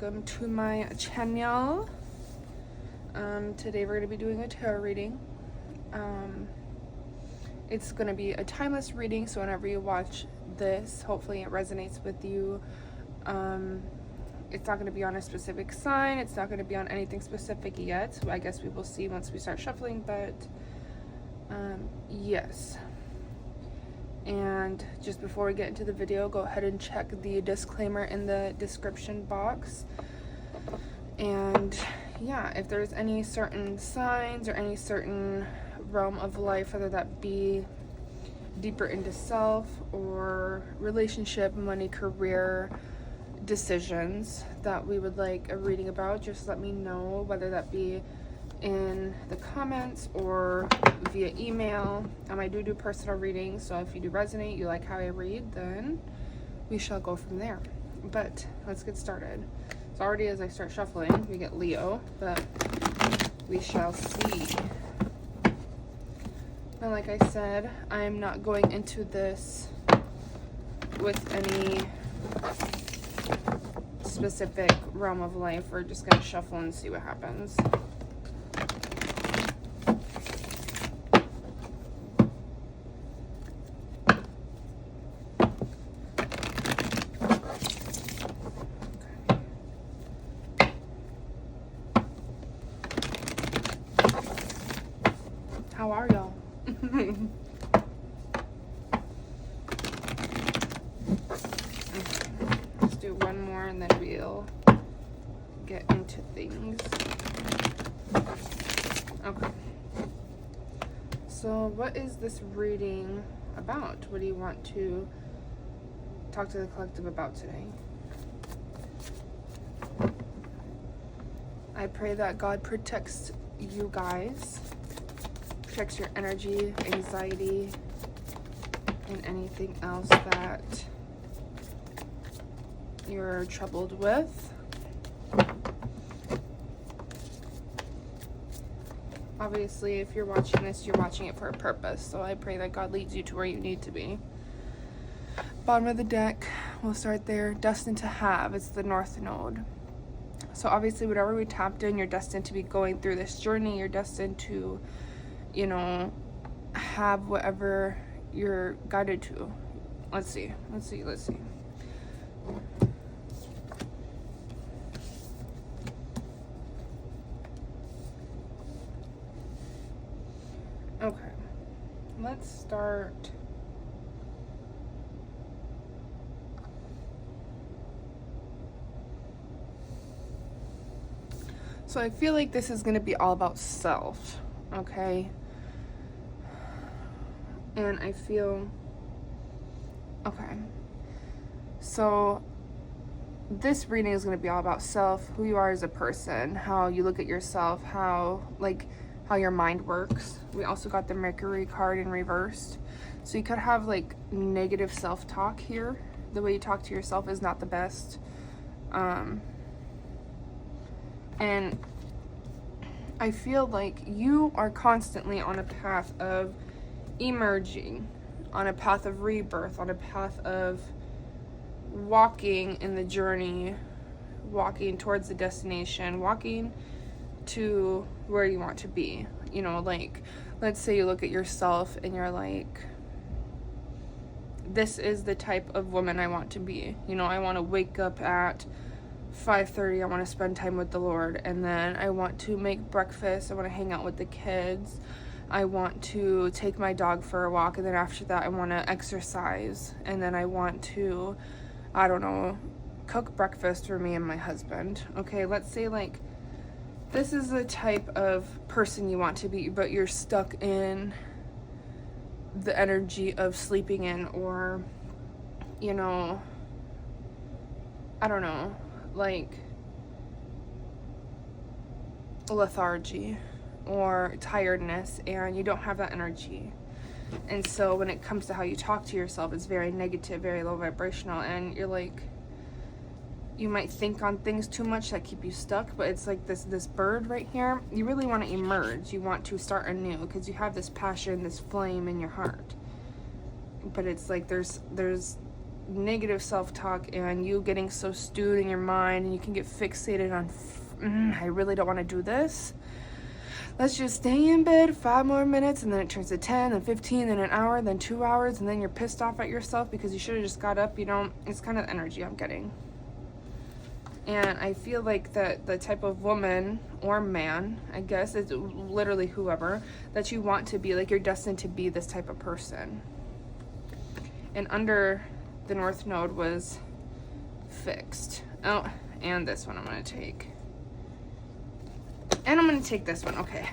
welcome to my channel. Today we're going to be doing a tarot reading. It's going to be a timeless reading, so whenever you watch this, hopefully it resonates with you. It's not going to be on a specific sign, it's not going to be on anything specific yet, so I guess we will see once we start shuffling, but yes. And just before we get into the video, go ahead and check the disclaimer in the description box. And yeah, if there's any certain signs or any certain realm of life, whether that be deeper into self or relationship, money, career, decisions that we would like a reading about, just let me know, whether that be in the comments or via email. I do personal readings, so if you do resonate, you like how I read, then we shall go from there. But let's get started. So already as I start shuffling, we get Leo, but we shall see. Now, like I said, I'm not going into this with any specific realm of life. We're just going to shuffle and see what happens. How are y'all? Okay. Let's do one more and then we'll get into things. Okay. So what is this reading about? What do you want to talk to the collective about today? I pray that God protects you guys, protects your energy, anxiety, and anything else that you're troubled with. Obviously, if you're watching this, you're watching it for a purpose, so I pray that God leads you to where you need to be. Bottom of the deck, we'll start there. Destined to have, it's the North Node. So obviously, whatever we tapped in, you're destined to be going through this journey. You're destined to, you know, have whatever you're guided to. Let's see. Okay, let's start. So I feel like this is going to be all about self, okay? And I feel, okay, so this reading is going to be all about self, who you are as a person, how you look at yourself, how your mind works. We also got the Mercury card in reversed, so you could have like negative self-talk here. The way you talk to yourself is not the best, and I feel like you are constantly on a path of emerging, on a path of rebirth, on a path of walking in the journey, walking towards the destination, walking to where you want to be. You know, like, let's say you look at yourself and you're like, this is the type of woman I want to be. You know, I want to wake up at 5:30, I want to spend time with the Lord, and then I want to make breakfast, I want to hang out with the kids, I want to take my dog for a walk, and then after that I want to exercise, and then I want to, I don't know, cook breakfast for me and my husband. Okay, let's say like this is the type of person you want to be, but you're stuck in the energy of sleeping in, or, you know, I don't know, like lethargy or tiredness, and you don't have that energy. And so when it comes to how you talk to yourself, it's very negative, very low vibrational, and you're like, you might think on things too much that keep you stuck. But it's like this bird right here, you really want to emerge, you want to start anew, because you have this passion, this flame in your heart. But it's like there's negative self-talk and you getting so stewed in your mind, and you can get fixated on, I really don't want to do this. Let's just stay in bed 5 more minutes, and then it turns to 10, then 15, then an hour, then 2 hours, and then you're pissed off at yourself because you should have just got up. It's kind of the energy I'm getting. And I feel like that the type of woman or man, I guess, it's literally whoever, that you want to be, like you're destined to be this type of person. And under the North Node was fixed. Oh, and this one I'm going to take. And I'm going to take this one, okay.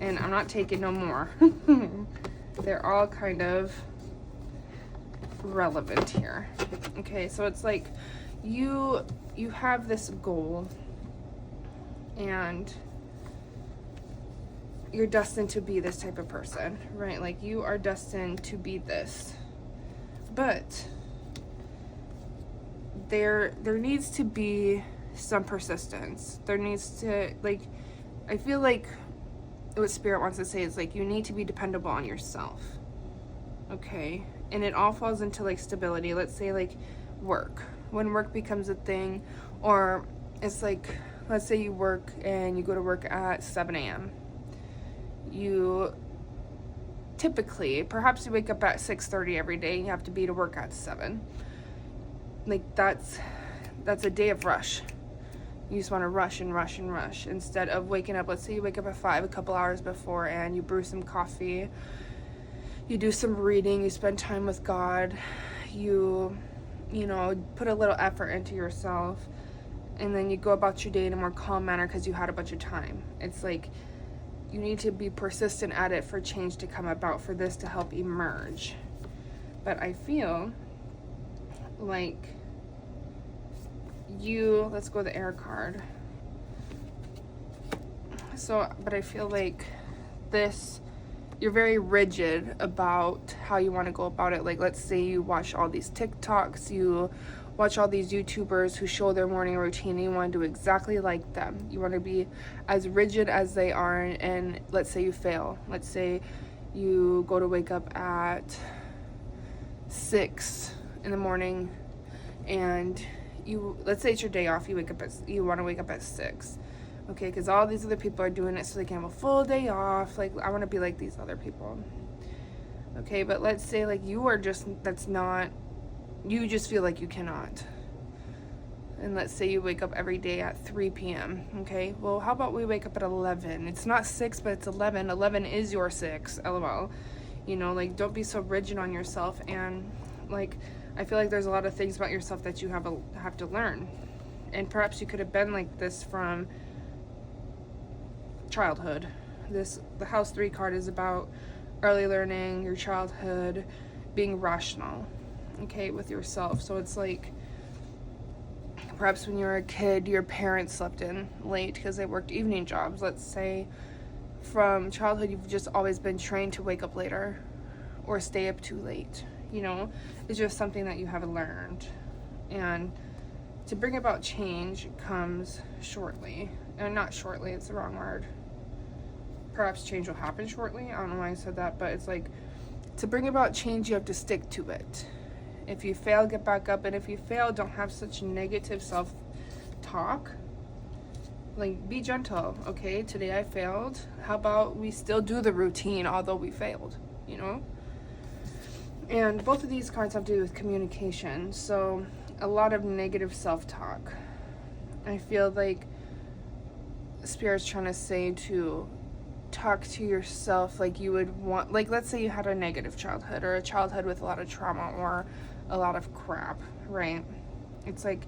And I'm not taking no more. They're all kind of relevant here. Okay, so it's like you have this goal and you're destined to be this type of person, right? Like you are destined to be this. But there needs to be some persistence. There needs to, like, I feel like what Spirit wants to say is like you need to be dependable on yourself. Okay? And it all falls into like stability. Let's say like work. When work becomes a thing, or it's like, let's say you work and you go to work at 7 a.m. You typically, perhaps you wake up at 6:30 every day and you have to be to work at 7. Like that's a day of rush. You just want to rush and rush and rush instead of waking up. Let's say you wake up at 5 a couple hours before and you brew some coffee, you do some reading, you spend time with God, you know, put a little effort into yourself, and then you go about your day in a more calm manner because you had a bunch of time. It's like you need to be persistent at it for change to come about, for this to help emerge. But I feel like let's go the air card. So, but I feel like you're very rigid about how you want to go about it. Like, let's say you watch all these TikToks, you watch all these YouTubers who show their morning routine, and you want to do exactly like them. You want to be as rigid as they are, and let's say you fail. Let's say you go to wake up at 6 in the morning, and let's say it's your day off, you want to wake up at 6. Okay, because all these other people are doing it so they can have a full day off. Like, I want to be like these other people. Okay, but let's say like you just feel like you cannot. And let's say you wake up every day at 3 p.m. Okay, well, how about we wake up at 11? It's not 6, but it's 11. 11 is your 6, lol. You know, like, don't be so rigid on yourself. And like, I feel like there's a lot of things about yourself that you have to learn. And perhaps you could have been like this from childhood. The House 3 card is about early learning, your childhood, being rational, okay, with yourself. So it's like, perhaps when you were a kid, your parents slept in late because they worked evening jobs. Let's say from childhood, you've just always been trained to wake up later or stay up too late. You know, it's just something that you haven't learned. And to bring about change comes shortly. And not shortly, it's the wrong word. Perhaps change will happen shortly. I don't know why I said that, but it's like, to bring about change, you have to stick to it. If you fail, get back up. And if you fail, don't have such negative self-talk. Like, be gentle, okay? Today I failed. How about we still do the routine, although we failed, you know? And both of these cards have to do with communication. So, a lot of negative self-talk. I feel like Spirit's trying to say to talk to yourself like you would want, like, let's say you had a negative childhood or a childhood with a lot of trauma or a lot of crap, right? It's like,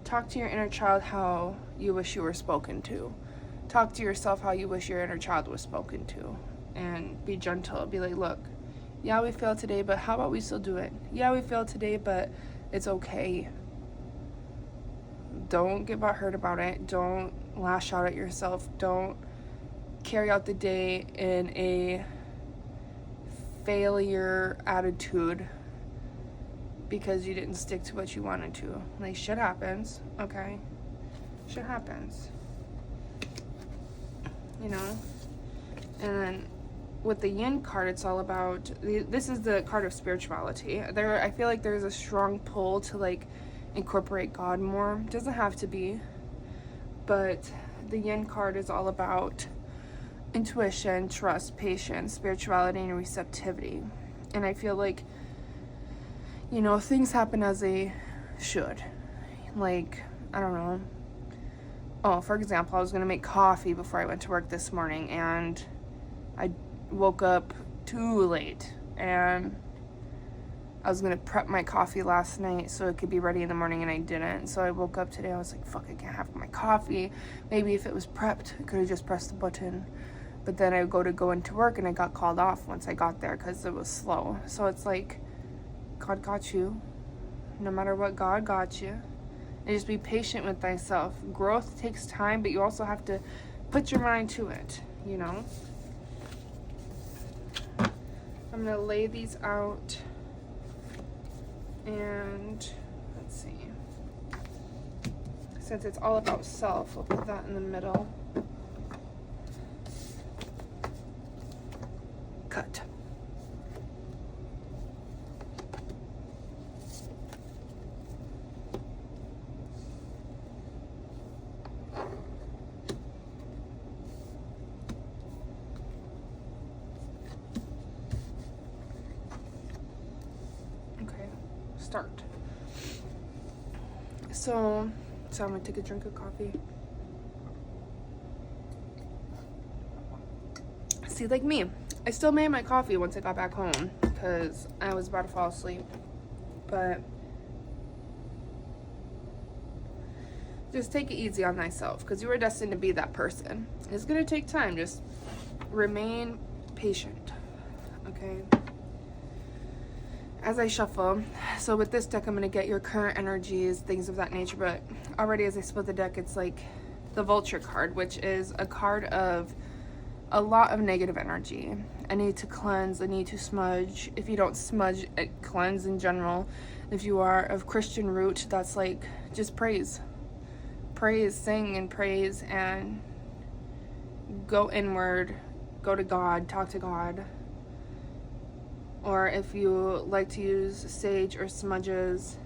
talk to your inner child how you wish you were spoken to. Talk to yourself how you wish your inner child was spoken to. And be gentle. Be like, look, yeah, we failed today, but how about we still do it? Yeah, we failed today, but it's okay. Don't get hurt about it. Don't lash out at yourself. Don't carry out the day in a failure attitude because you didn't stick to what you wanted to. Like, shit happens, okay? Shit happens. You know? And then with the yin card, it's all about, this is the card of spirituality. I feel like there's a strong pull to like incorporate God more. It doesn't have to be, but the yin card is all about intuition, trust, patience, spirituality, and receptivity. And I feel like, you know, things happen as they should. Like, I don't know. Oh, for example, I was going to make coffee before I went to work this morning, and I woke up too late, and I was going to prep my coffee last night so it could be ready in the morning, and I didn't. So I woke up today, I was like, fuck, I can't have my coffee. Maybe if it was prepped, I could have just pressed the button. But then I go into work, and I got called off once I got there because it was slow. So it's like, God got you. No matter what, God got you. And just be patient with thyself. Growth takes time, but you also have to put your mind to it, you know? I'm going to lay these out. And let's see. Since it's all about self, we'll put that in the middle. Cut. Start. So I'm gonna take a drink of coffee. See, like me, I still made my coffee once I got back home because I was about to fall asleep. But just take it easy on thyself because you were destined to be that person. It's gonna take time. Just remain patient, okay? As I shuffle, so with this deck, I'm going to get your current energies, things of that nature, but already as I split the deck, it's like the Vulture card, which is a card of a lot of negative energy. I need to cleanse, I need to smudge. If you don't smudge, cleanse in general. If you are of Christian root, that's like just praise. Praise, sing and praise, and go inward, go to God, talk to God. Or if you like to use sage or smudges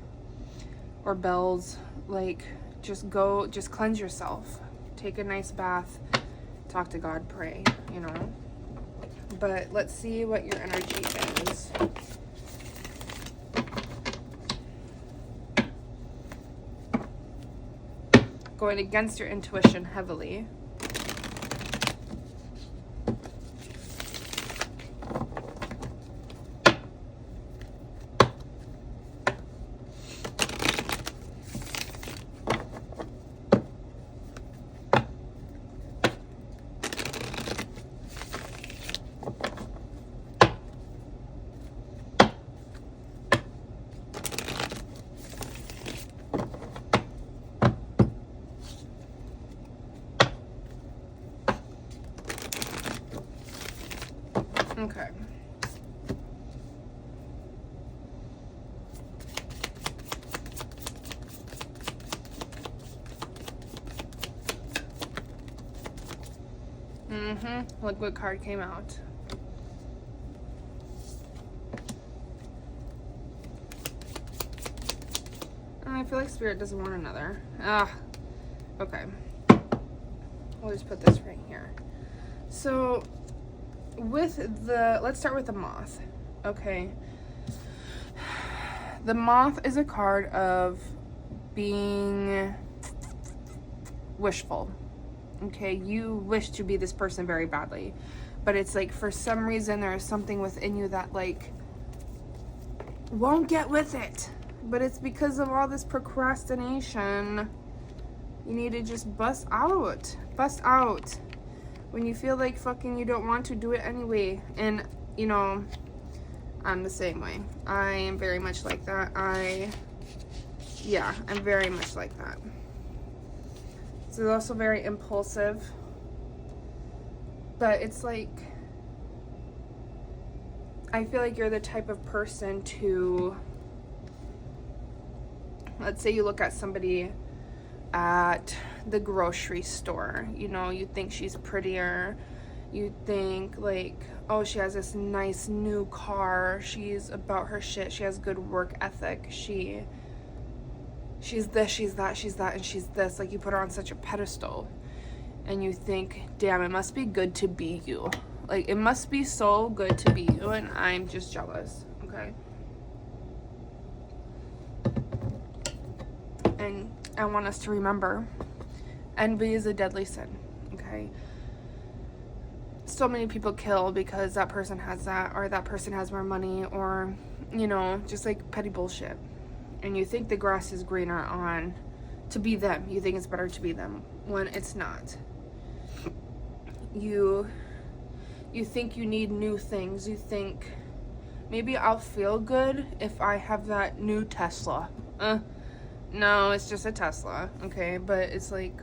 or bells, like just cleanse yourself. Take a nice bath, talk to God, pray, you know. But let's see what your energy is. Going against your intuition heavily. Okay. Look what card came out. I feel like Spirit doesn't want another. Okay. We'll just put this right here. So let's start with the moth. Okay. The moth is a card of being wishful. Okay, you wish to be this person very badly, but it's like for some reason there is something within you that like won't get with it, but it's because of all this procrastination. You need to just bust out when you feel like fucking you don't want to do it anyway. And you know, I'm the same way. I am very much like that. I'm very much like that. So it's also very impulsive, but it's like, I feel like you're the type of person to, let's say you look at somebody at the grocery store, you know, you think she's prettier, you think like, oh, she has this nice new car, she's about her shit, she has good work ethic, she's this, she's that, and she's this. Like, you put her on such a pedestal, and you think, damn, it must be good to be you. Like, it must be so good to be you, and I'm just jealous, okay? And I want us to remember, envy is a deadly sin, okay? So many people kill because that person has that, or that person has more money, or, you know, just like petty bullshit. And you think the grass is greener on to be them. You think it's better to be them when it's not. You think you need new things. You think, maybe I'll feel good if I have that new Tesla. No, it's just a Tesla, okay? But it's like,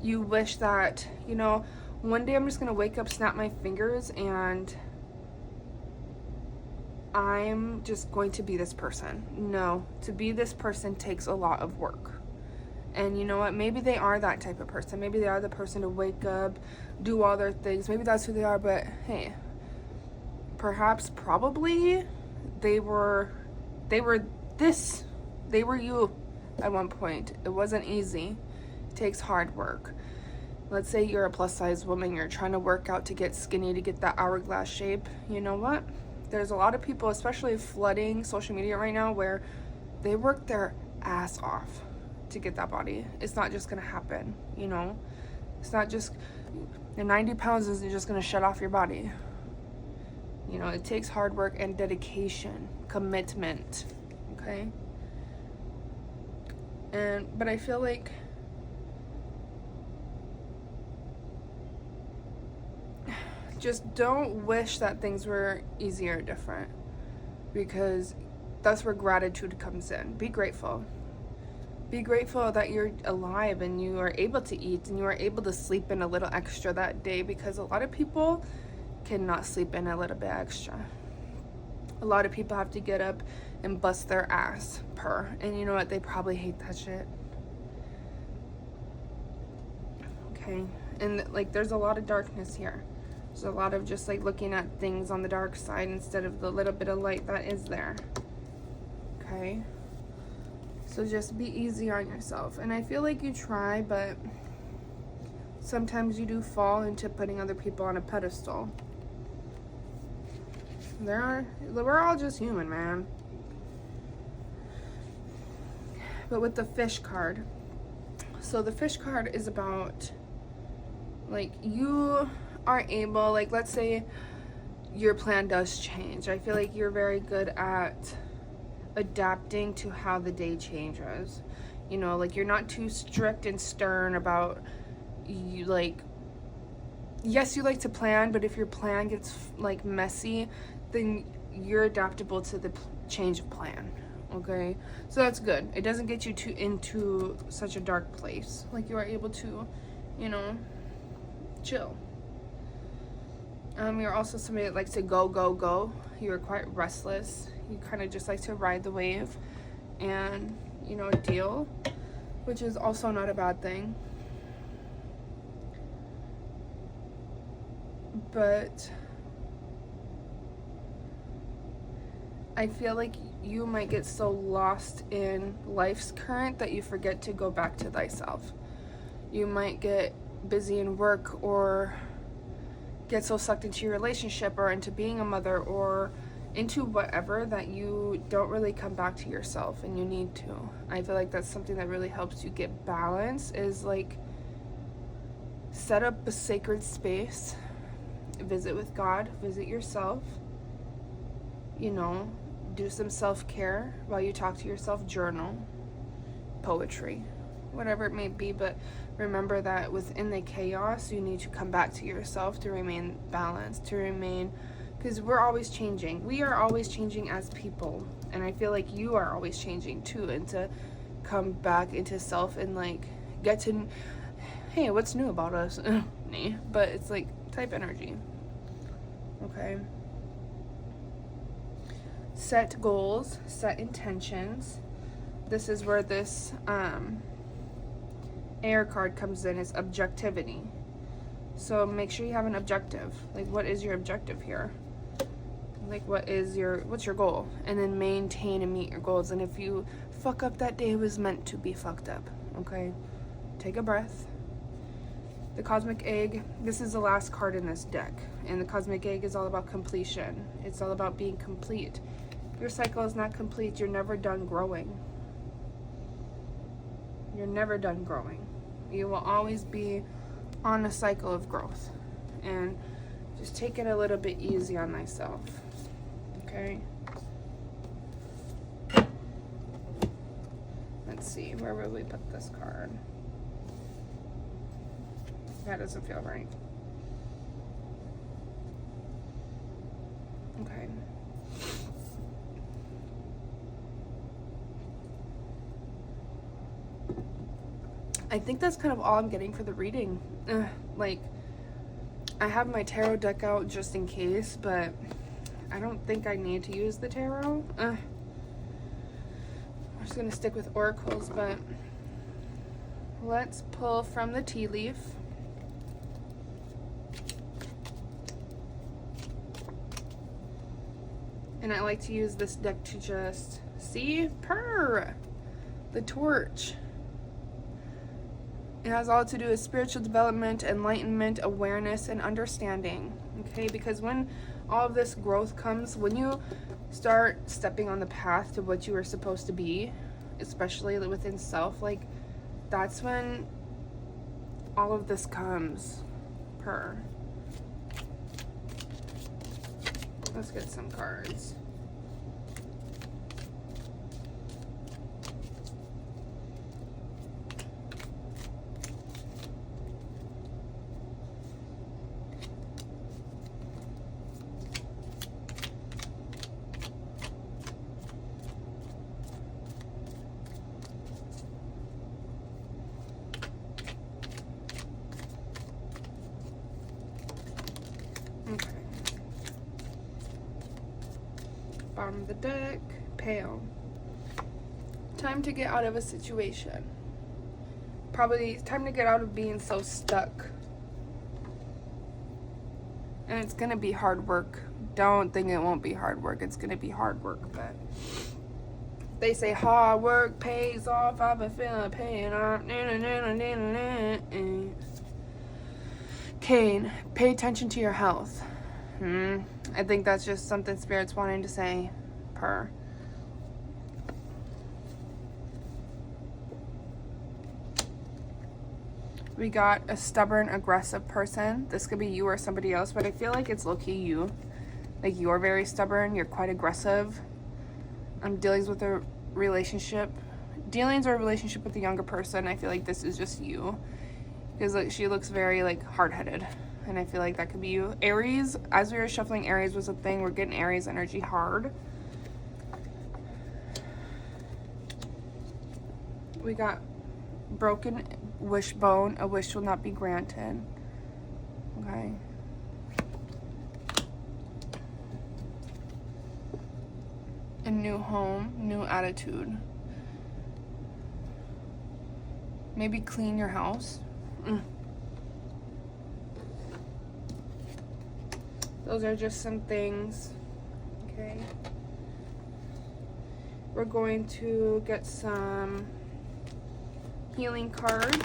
you wish that, you know, one day I'm just gonna wake up, snap my fingers, and I'm just going to be this person. No, to be this person takes a lot of work. And you know what? Maybe they are that type of person. Maybe they are the person to wake up, do all their things. Maybe that's who they are, but hey, perhaps, probably, they were this. They were you at one point. It wasn't easy. It takes hard work. Let's say you're a plus size woman, you're trying to work out to get skinny, to get that hourglass shape. You know what? There's a lot of people, especially flooding social media right now, where they work their ass off to get that body. It's not just gonna happen, you know? It's not just, the 90 pounds isn't just gonna shut off your body. You know, it takes hard work and dedication, commitment, okay? But I feel like just don't wish that things were easier or different, because that's where gratitude comes in. Be grateful. Be grateful that you're alive and you are able to eat and you are able to sleep in a little extra that day, because a lot of people cannot sleep in a little bit extra. A lot of people have to get up and bust their ass and you know what? They probably hate that shit. Okay? And like, there's a lot of darkness here. There's a lot of just like looking at things on the dark side instead of the little bit of light that is there. Okay? So just be easy on yourself. And I feel like you try, but sometimes you do fall into putting other people on a pedestal. We're all just human, man. But with the fish card, so the fish card is about, like, you are able, like, let's say your plan does change. I feel like you're very good at adapting to how the day changes. You know, like, you're not too strict and stern about, you, like, yes, you like to plan, but if your plan gets, like, messy, then you're adaptable to the change of plan. Okay, so that's good. It doesn't get you into such a dark place. Like, you are able to, you know, chill. You're also somebody that likes to go. You're quite restless. You kind of just like to ride the wave and, you know, deal, which is also not a bad thing. But I feel like you might get so lost in life's current that you forget to go back to thyself. You might get busy in work, or get so sucked into your relationship, or into being a mother, or into whatever, that you don't really come back to yourself, and you need to. I feel like that's something that really helps you get balance, is like, set up a sacred space, visit with God, visit yourself, you know, do some self-care while you talk to yourself, journal, poetry, whatever it may be. But remember that within the chaos, you need to come back to yourself to remain balanced, to remain, because we're always changing. We are always changing as people, and I feel like you are always changing too. And to come back into self and like get to, hey, what's new about us? But it's like type energy. Okay. Set goals, set intentions. This is where this air card comes in, is objectivity. So make sure you have an objective. Like, what is your objective here? Like, what's your goal? And then maintain and meet your goals. And if you fuck up that day, it was meant to be fucked up. Okay? Take a breath. The Cosmic Egg, this is the last card in this deck. And the Cosmic Egg is all about completion. It's all about being complete. If your cycle is not complete, you're never done growing. You're never done growing. You will always be on a cycle of growth. And just take it a little bit easy on myself. Okay? Let's see, where would we put this card? That doesn't feel right. Okay. I think that's kind of all I'm getting for the reading. Like, I have my tarot deck out just in case, but I don't think I need to use the tarot. I'm just gonna stick with oracles, but let's pull from the tea leaf. And I like to use this deck to just see the torch. It has all to do with spiritual development, enlightenment, awareness, and understanding. Okay, because when all of this growth comes, when you start stepping on the path to what you are supposed to be, especially within self, like, that's when all of this comes. Let's get some cards. Okay. Bottom of the deck, pale. Time to get out of a situation. Probably time to get out of being so stuck. And it's gonna be hard work. Don't think it won't be hard work. It's gonna be hard work, but they say hard work pays off. I've been feeling pain. Cain, pay attention to your health. I think that's just something Spirit's wanting to say. We got a stubborn, aggressive person. This could be you or somebody else, but I feel like it's low-key you. Like, you're very stubborn. You're quite aggressive. Dealings with a relationship. Dealings or a relationship with a younger person. I feel like this is just you. Because like, she looks very, like, hard-headed. And I feel like that could be you. Aries, as we were shuffling, Aries was a thing. We're getting Aries energy hard. We got broken wishbone. A wish will not be granted. Okay. A new home, new attitude. Maybe clean your house. Those are just some things. Okay. We're going to get some healing cards.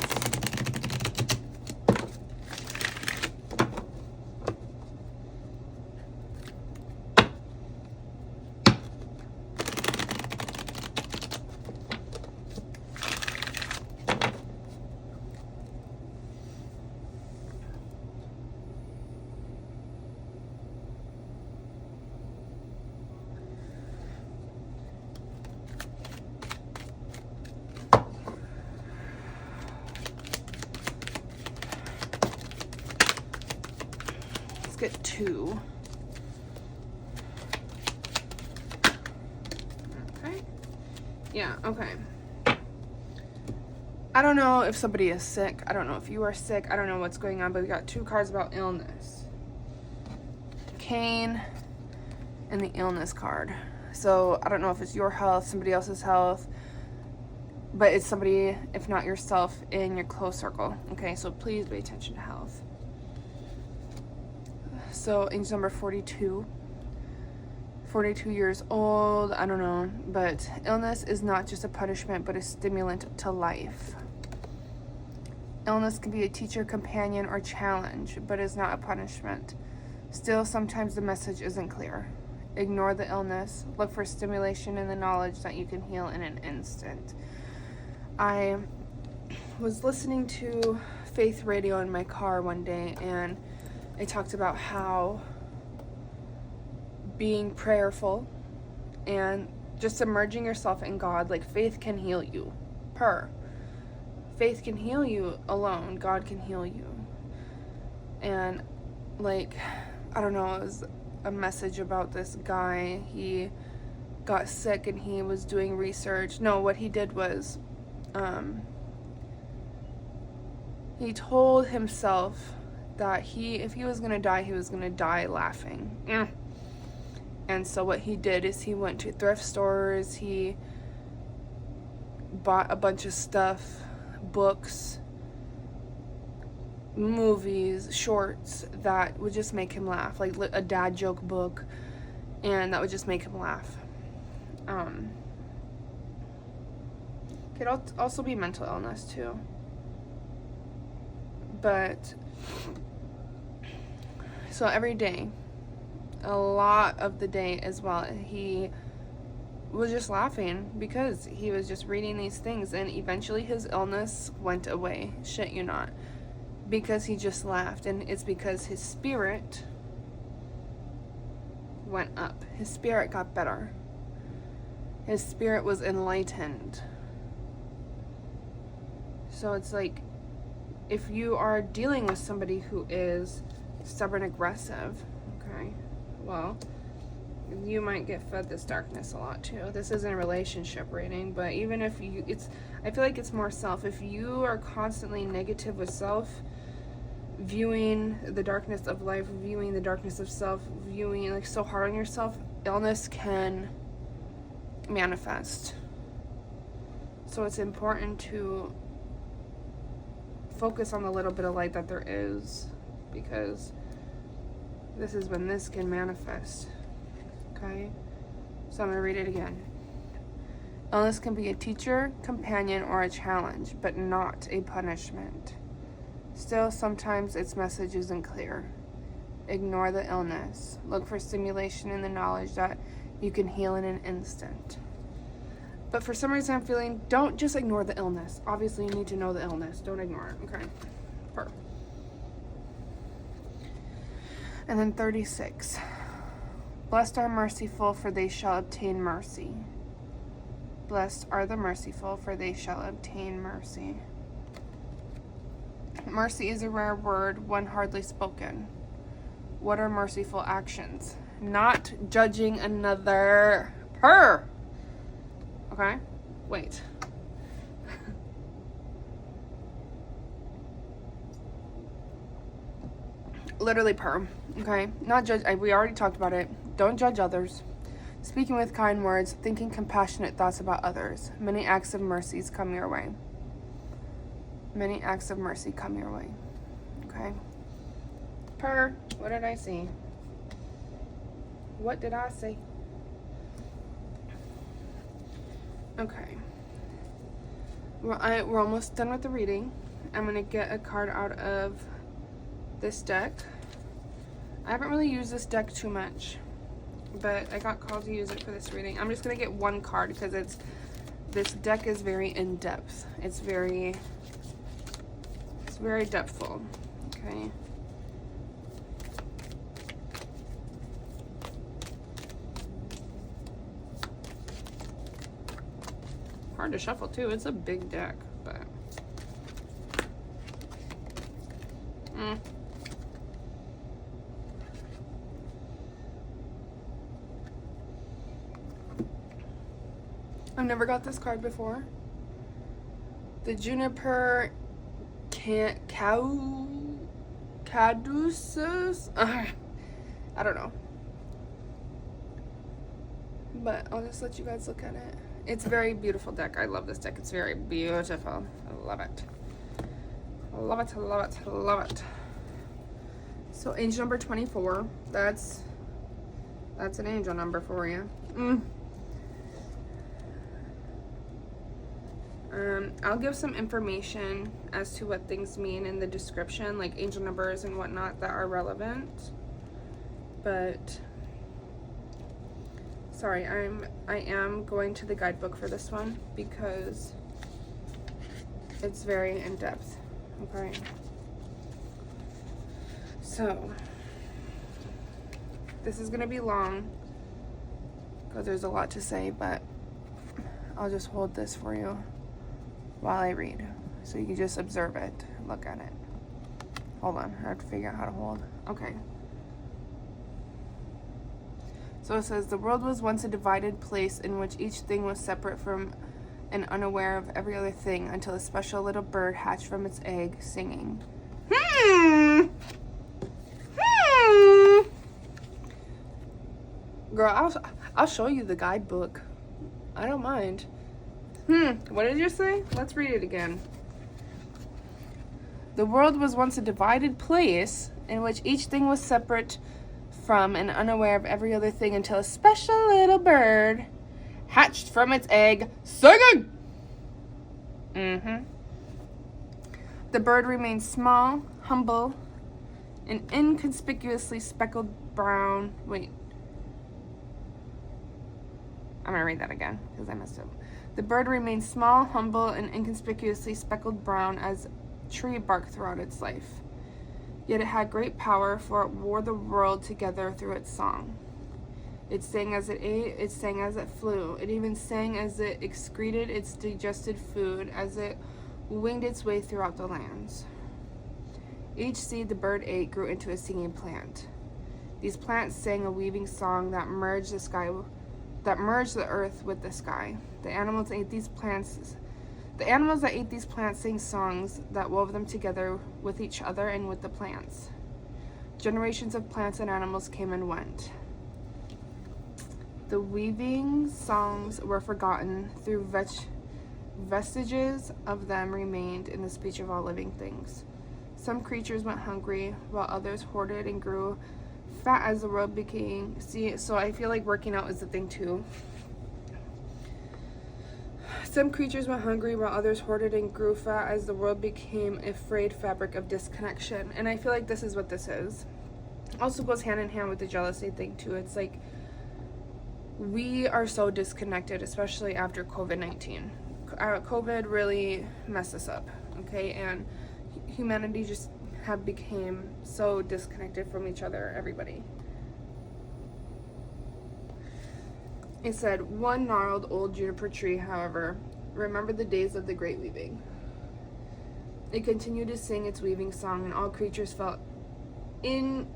Get two. Okay. Yeah, okay. I don't know if somebody is sick. I don't know if you are sick. I don't know what's going on, but we got two cards about illness. Cain and the illness card. So I don't know if it's your health, somebody else's health, but it's somebody, if not yourself, in your close circle. Okay, so please pay attention to health. So angel number 42. 42 years old, I don't know, but illness is not just a punishment, but a stimulant to life. Illness can be a teacher, companion, or challenge, but is not a punishment. Still, sometimes the message isn't clear. Ignore the illness. Look for stimulation in the knowledge that you can heal in an instant. I was listening to Faith Radio in my car one day, and I talked about how being prayerful and just submerging yourself in God, like faith can heal you. Faith can heal you alone. God can heal you. And like, I don't know, it was a message about this guy. He got sick and he was doing research. No, what he did was, he told himself that if he was gonna die, he was gonna die laughing. And so what he did is he went to thrift stores, he bought a bunch of stuff, books, movies, shorts that would just make him laugh, like a dad joke book, and that would just make him laugh. Could also be mental illness too. But, so every day, a lot of the day as well, he was just laughing because he was just reading these things, and eventually his illness went away, shit you not, because he just laughed. And it's because his spirit went up. His spirit got better. His spirit was enlightened. So it's like, if you are dealing with somebody who is stubborn, aggressive, okay, well, you might get fed this darkness a lot too. This isn't a relationship reading, but even if I feel like it's more self. If you are constantly negative with self, viewing the darkness of life, viewing the darkness of self, viewing like so hard on yourself, illness can manifest. So it's important to focus on the little bit of light that there is, because this is when this can manifest. Okay? So I'm going to read it again. Illness can be a teacher, companion, or a challenge, but not a punishment. Still, sometimes its message isn't clear. Ignore the illness. Look for stimulation in the knowledge that you can heal in an instant. But for some reason I'm feeling, don't just ignore the illness. Obviously you need to know the illness. Don't ignore it. Okay? And then 36. Blessed are merciful, for they shall obtain mercy. Blessed are the merciful, for they shall obtain mercy. Mercy is a rare word, one hardly spoken. What are merciful actions? Not judging another. Okay? Wait. Literally okay? Not judge. We already talked about it. Don't judge others. Speaking with kind words, thinking compassionate thoughts about others. Many acts of mercies come your way. Many acts of mercy come your way. Okay? What did I say? What did I say? Okay. We're almost done with the reading. I'm going to get a card out of this deck. I haven't really used this deck too much, but I got called to use it for this reading. I'm just going to get one card because this deck is very in-depth. It's very depthful. Okay. Hard to shuffle too. It's a big deck, but I've never got this card before. The Juniper caduceus. I don't know, but I'll just let you guys look at it. It's a very beautiful deck. I love this deck. It's very beautiful. I love it. I love it, I love it, I love it. So angel number 24, that's an angel number for you. I'll give some information as to what things mean in the description, like angel numbers and whatnot that are relevant. But sorry, I am going to the guidebook for this one because it's very in-depth. Okay. So this is gonna be long because there's a lot to say, but I'll just hold this for you while I read, so you can just observe it, look at it. Hold on, I have to figure out how to hold. Okay. So it says, the world was once a divided place in which each thing was separate from and unaware of every other thing until a special little bird hatched from its egg, singing. Girl, I'll show you the guidebook. I don't mind. What did you say? Let's read it again. The world was once a divided place in which each thing was separate from and unaware of every other thing until a special little bird hatched from its egg, singing. The bird remained small, humble, and inconspicuously speckled brown. Wait. I'm going to read that again because I messed up. The bird remained small, humble, and inconspicuously speckled brown as tree bark throughout its life. Yet it had great power, for it wore the world together through its song. It sang as it ate, it sang as it flew. It even sang as it excreted its digested food, as it winged its way throughout the lands. Each seed the bird ate grew into a singing plant. These plants sang a weaving song that merged the earth with the sky. The animals that ate these plants sang songs that wove them together with each other and with the plants. Generations of plants and animals came and went. The weaving songs were forgotten, through vestiges of them remained in the speech of all living things. Some creatures went hungry, while others hoarded and grew fat as the world became. See, so I feel like working out is the thing too. Some creatures went hungry while others hoarded and grew fat as the world became a frayed fabric of disconnection. And I feel like this is what this is. Also goes hand in hand with the jealousy thing too. It's like we are so disconnected, especially after COVID-19. COVID really messed us up, okay? And humanity just became so disconnected from each other, everybody. It said, one gnarled old juniper tree, however, remembered the days of the great weaving. It continued to sing its weaving song, and all creatures felt drawn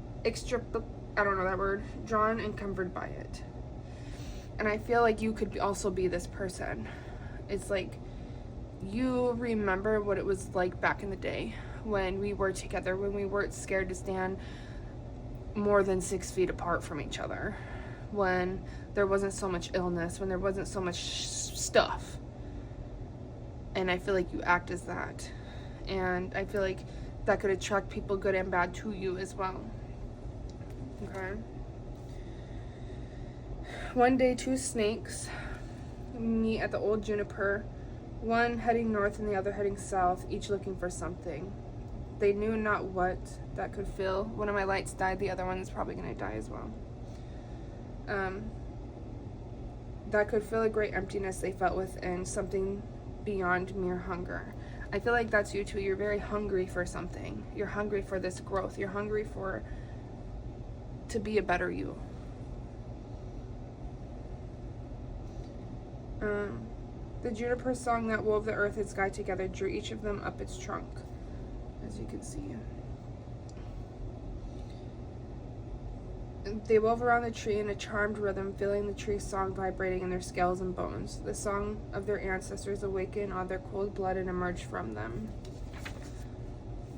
and comforted by it. And I feel like you could also be this person. It's like you remember what it was like back in the day when we were together, when we weren't scared to stand more than 6 feet apart from each other, when there wasn't so much illness, when there wasn't so much stuff. And I feel like you act as that. And I feel like that could attract people good and bad to you as well. Okay. One day, two snakes meet at the old juniper, one heading north and the other heading south, each looking for something. They knew not what that could fill. One of my lights died, the other one is probably going to die as well. That could fill a great emptiness they felt within, something beyond mere hunger. I feel like that's you too. You're very hungry for something. You're hungry for this growth. You're hungry to be a better you. The juniper song that wove the earth and sky together drew each of them up its trunk, as you can see. They wove around the tree in a charmed rhythm, feeling the tree's song vibrating in their scales and bones. The song of their ancestors awakened all their cold blood and emerged from them.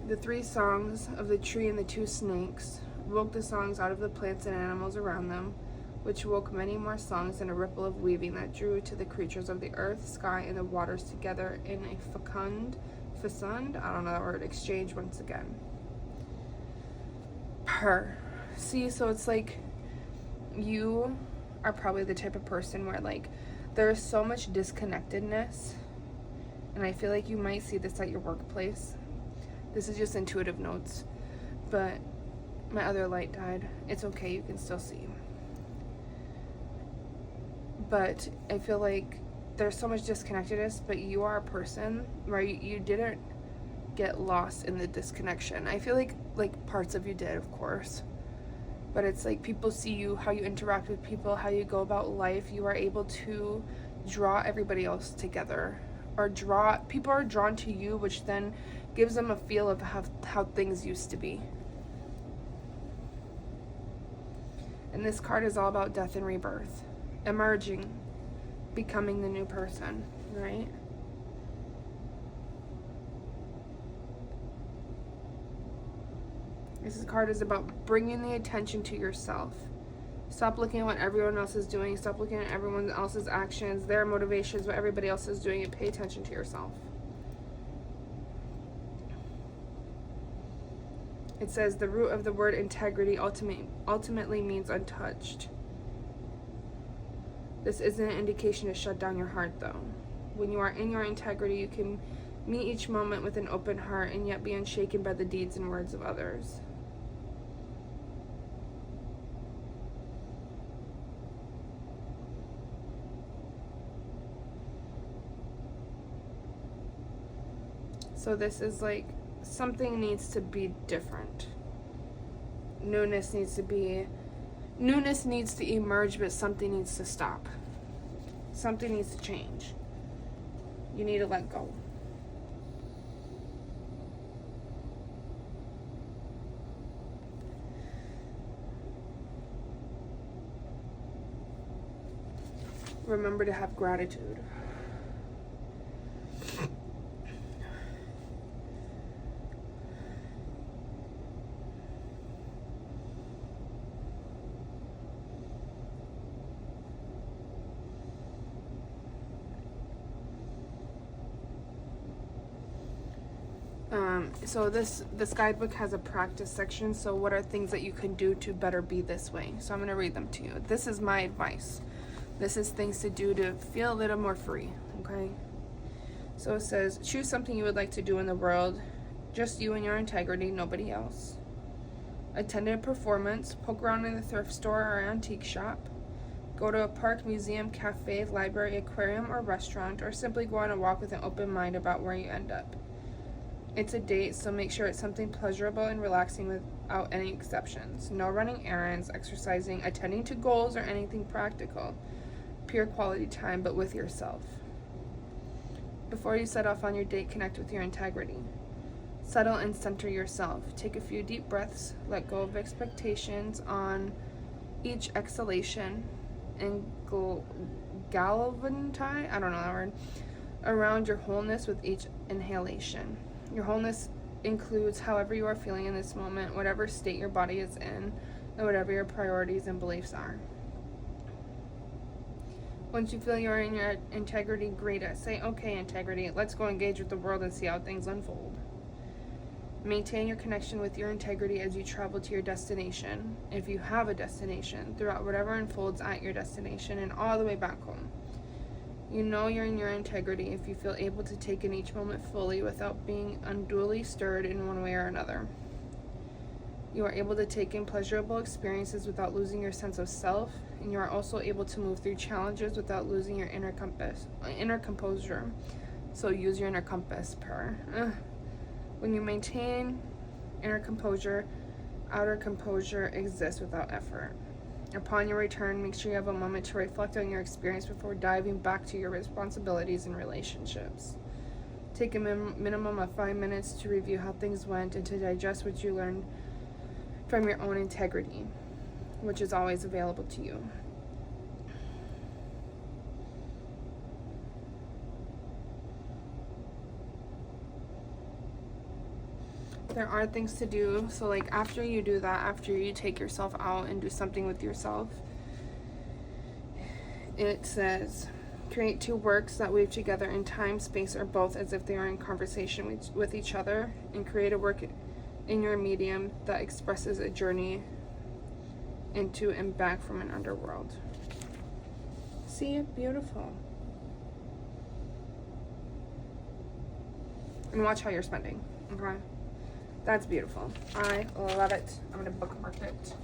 The three songs of the tree and the two snakes woke the songs out of the plants and animals around them, which woke many more songs in a ripple of weaving that drew to the creatures of the earth, sky, and the waters together in a fecund, I don't know that word, exchange once again. her. See, so it's like you are probably the type of person where like there's so much disconnectedness, and I feel like you might see this at your workplace. This is just intuitive notes, but my other light died. It's okay, you can still see. But I feel like there's so much disconnectedness, but you are a person where you didn't get lost in the disconnection. I feel like parts of you did, of course, but it's like people see you, how you interact with people, how you go about life. You are able to draw everybody else together, or people are drawn to you, which then gives them a feel of how things used to be. And this card is all about death and rebirth, emerging, becoming the new person, right? This card is about bringing the attention to yourself. Stop looking at what everyone else is doing. Stop looking at everyone else's actions, their motivations, what everybody else is doing, and pay attention to yourself. It says the root of the word integrity ultimately means untouched. This isn't an indication to shut down your heart, though. When you are in your integrity, you can meet each moment with an open heart and yet be unshaken by the deeds and words of others. So this is like something needs to be different. Newness needs to emerge, but something needs to stop. Something needs to change. You need to let go. Remember to have gratitude. So this guidebook has a practice section. So what are things that you can do to better be this way? So I'm going to read them to you. This is my advice. This is things to do to feel a little more free, okay? So it says, choose something you would like to do in the world. Just you and your integrity, nobody else. Attend a performance. Poke around in the thrift store or antique shop. Go to a park, museum, cafe, library, aquarium, or restaurant. Or simply go on a walk with an open mind about where you end up. It's a date, so make sure it's something pleasurable and relaxing without any exceptions. No running errands, exercising, attending to goals, or anything practical. Pure quality time, but with yourself. Before you set off on your date, connect with your integrity. Settle and center yourself. Take a few deep breaths. Let go of expectations on each exhalation. And galvanize, I don't know that word, around your wholeness with each inhalation. Your wholeness includes however you are feeling in this moment, whatever state your body is in, and whatever your priorities and beliefs are. Once you feel you're in your integrity, greet it. Say, okay, integrity, let's go engage with the world and see how things unfold. Maintain your connection with your integrity as you travel to your destination, if you have a destination, throughout whatever unfolds at your destination and all the way back home. You know you're in your integrity if you feel able to take in each moment fully without being unduly stirred in one way or another. You are able to take in pleasurable experiences without losing your sense of self, and you are also able to move through challenges without losing your inner composure. So use your inner compass, When you maintain inner composure, outer composure exists without effort. Upon your return, make sure you have a moment to reflect on your experience before diving back to your responsibilities and relationships. Take a minimum of 5 minutes to review how things went and to digest what you learned from your own integrity, which is always available to you. There are things to do. So like after you do that, after you take yourself out and do something with yourself, it says create two works that weave together in time, space, or both as if they are in conversation with each other, and create a work in your medium that expresses a journey into and back from an underworld. See it? Beautiful. And watch how you're spending, okay? That's beautiful. I love it. I'm gonna bookmark it.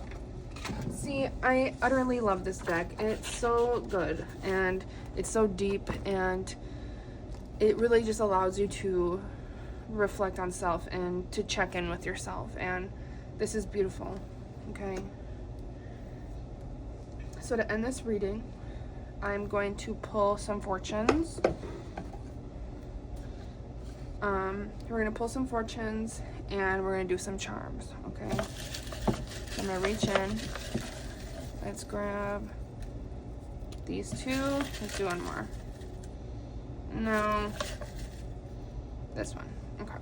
See, I utterly love this deck, and it's so good, and it's so deep, and it really just allows you to reflect on self and to check in with yourself, and this is beautiful, okay? So to end this reading, I'm going to pull some fortunes. We're gonna pull some fortunes, and we're gonna do some charms, okay? So I'm gonna reach in. Let's grab these two. Let's do one more. No. This one. Okay.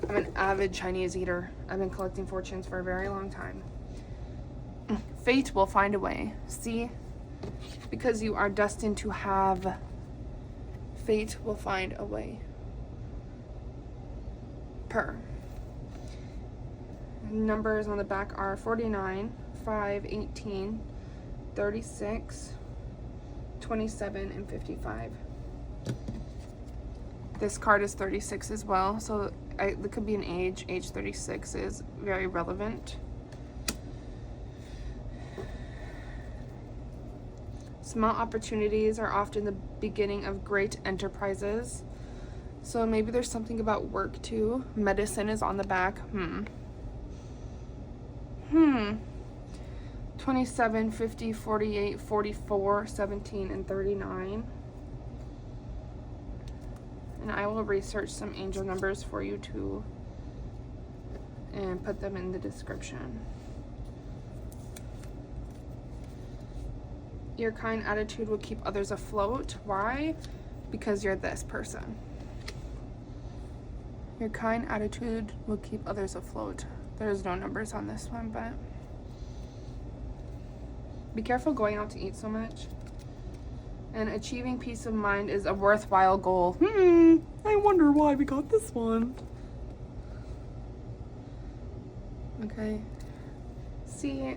I'm an avid Chinese eater. I've been collecting fortunes for a very long time. Fate will find a way. See? Because you are destined to have. Fate will find a way. Numbers on the back are 49, 5, 18, 36, 27, and 55. This card is 36 as well, so it could be an age. Age 36 is very relevant. Small opportunities are often the beginning of great enterprises. So maybe there's something about work too. Medicine is on the back. 27, 50, 48, 44, 17, and 39. And I will research some angel numbers for you too and put them in the description. Your kind attitude will keep others afloat. Why? Because you're this person. Your kind attitude will keep others afloat. There's no numbers on this one, but be careful going out to eat so much. And achieving peace of mind is a worthwhile goal. I wonder why we got this one. Okay. See,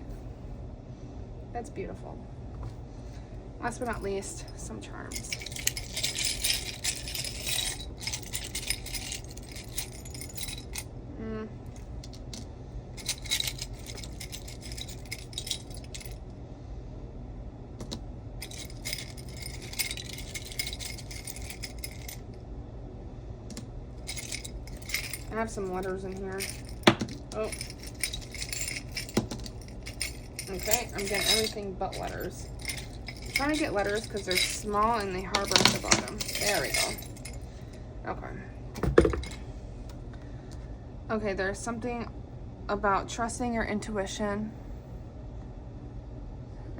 that's beautiful. Last but not least, some charms. I have some letters in here. Oh. Okay, I'm getting everything but letters. I'm trying to get letters because they're small and they harbor at the bottom. There we go. Okay. Okay, there's something about trusting your intuition.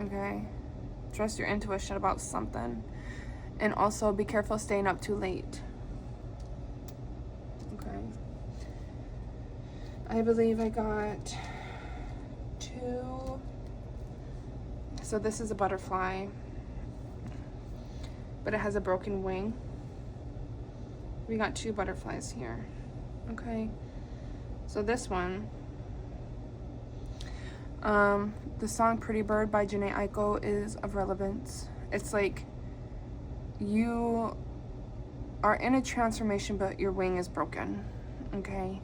Okay. Trust your intuition about something. And also be careful staying up too late. I believe I got 2. So this is a butterfly, but it has a broken wing. We got 2 butterflies here. Okay. So this one, the song Pretty Bird by Janae Aiko is of relevance. It's like you are in a transformation, but your wing is broken. Okay.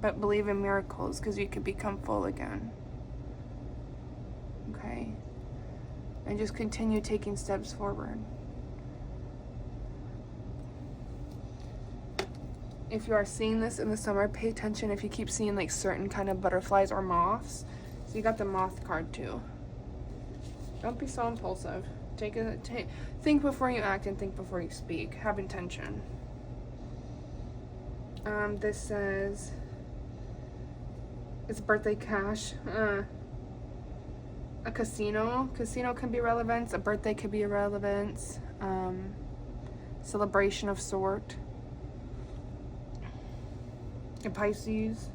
But believe in miracles because you could become full again. Okay? And just continue taking steps forward. If you are seeing this in the summer, pay attention if you keep seeing like certain kind of butterflies or moths. So you got the moth card too. Don't be so impulsive. Think before you act and think before you speak. Have intention. This says it's birthday cash. A casino. Casino can be relevance. A birthday could be a relevance. Celebration of sort. A Pisces.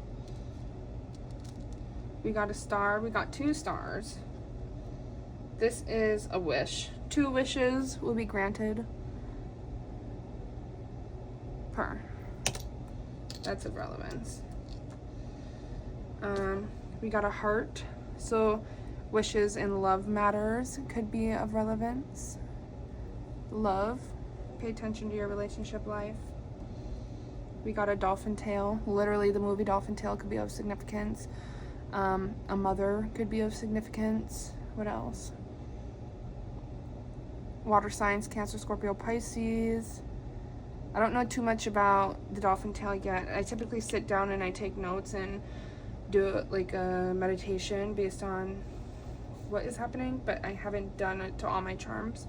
We got a star. We got 2 stars. This is a wish. 2 wishes will be granted. That's of relevance. We got a heart. So wishes in love matters could be of relevance. Love. Pay attention to your relationship life. We got a dolphin tail. Literally, the movie Dolphin Tail could be of significance. A mother could be of significance. What else? Water signs, Cancer, Scorpio, Pisces. I don't know too much about the dolphin tail yet. I typically sit down and I take notes and do like a meditation based on what is happening, but I haven't done it to all my charms.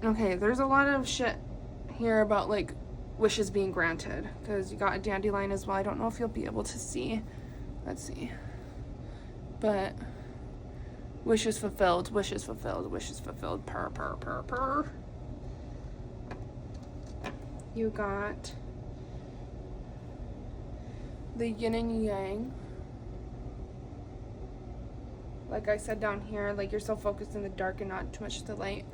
Okay, there's a lot of shit here about like wishes being granted, because you got a dandelion as well. I don't know if you'll be able to see. Let's see. But wishes fulfilled, wishes fulfilled, wishes fulfilled. Purr, purr, purr, purr. You got the yin and yang. Like I said down here, like you're so focused in the dark and not too much the light.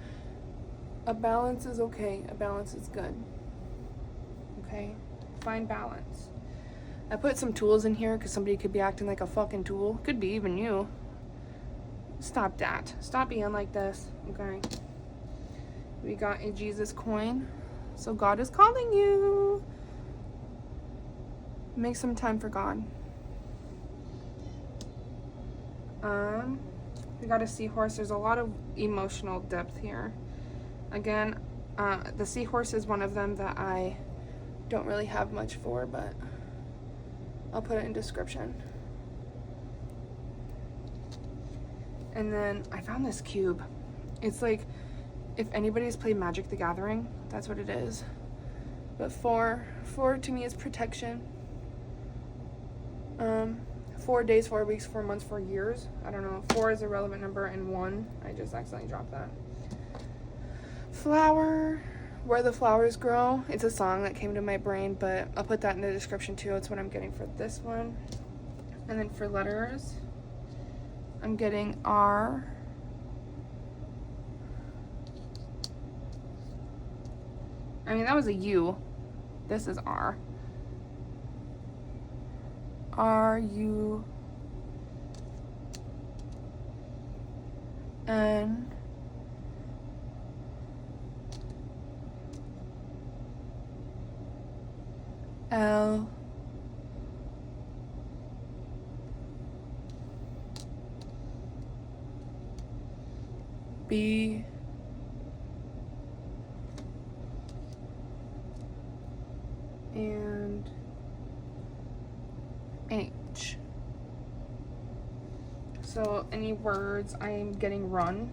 A balance is okay. A balance is good. Okay? Find balance. I put some tools in here because somebody could be acting like a fucking tool. Could be even you. Stop that. Stop being like this. Okay? We got a Jesus coin. So God is calling you. Make some time for God. We got a seahorse. There's a lot of emotional depth here. Again, the seahorse is one of them that I don't really have much for, but I'll put it in description. And then I found this cube. It's like, if anybody's played Magic the Gathering, that's what it is. But four to me is protection. 4 days, 4 weeks, 4 months, 4 years. I don't know. 4 is a relevant number, and 1, I just accidentally dropped that. Flower, where the flowers grow. It's a song that came to my brain, but I'll put that in the description too. It's what I'm getting for this one. And then for letters, I'm getting R. I mean, that was a U. This is R. R, U, N, L, B, and H. So any words, I am getting run.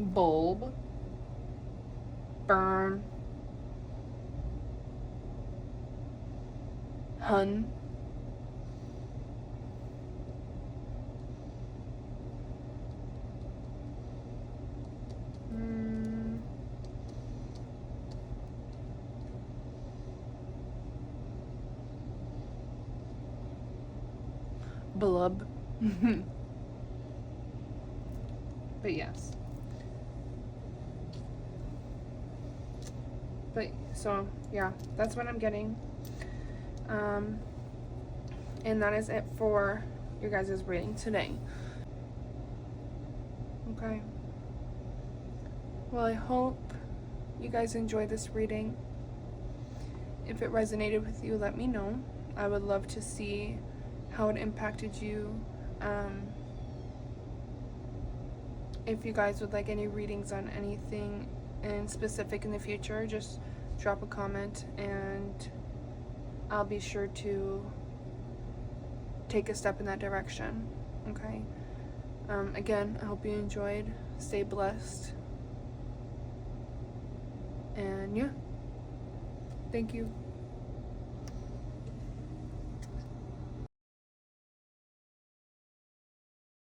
Bulb, burn, hun, blub. But yes. But so yeah, that's what I'm getting. And that is it for your guys' reading today. Okay. Well, I hope you guys enjoyed this reading. If it resonated with you, let me know. I would love to see how it impacted you. If you guys would like any readings on anything in specific in the future, just drop a comment and I'll be sure to take a step in that direction. Okay? Again, I hope you enjoyed. Stay blessed. And yeah, thank you.